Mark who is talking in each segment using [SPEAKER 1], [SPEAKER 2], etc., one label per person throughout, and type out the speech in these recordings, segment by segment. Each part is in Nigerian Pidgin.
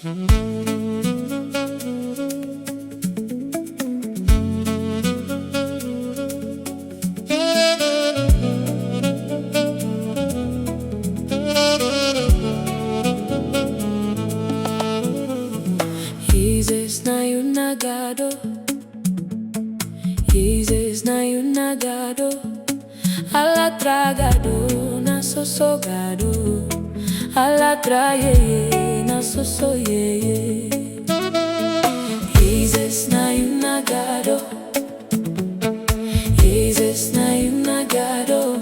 [SPEAKER 1] Jesus na yun na Gado, Jesus na yun na Gado, alatra Gado na sosogado, alatra yeye na soso yeye. Jesus na yun na Gado, Jesus na yun na Gado,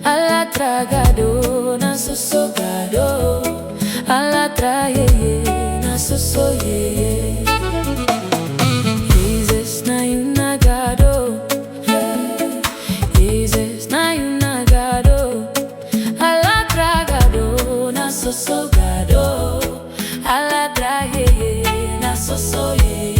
[SPEAKER 1] alatra Gado na sosogado, alatra yeye na soso yeye. Jesus na yun na Gado, Jesus na yun na Gado, alatra Gado na soso gado, alatra yeye na soso yeye.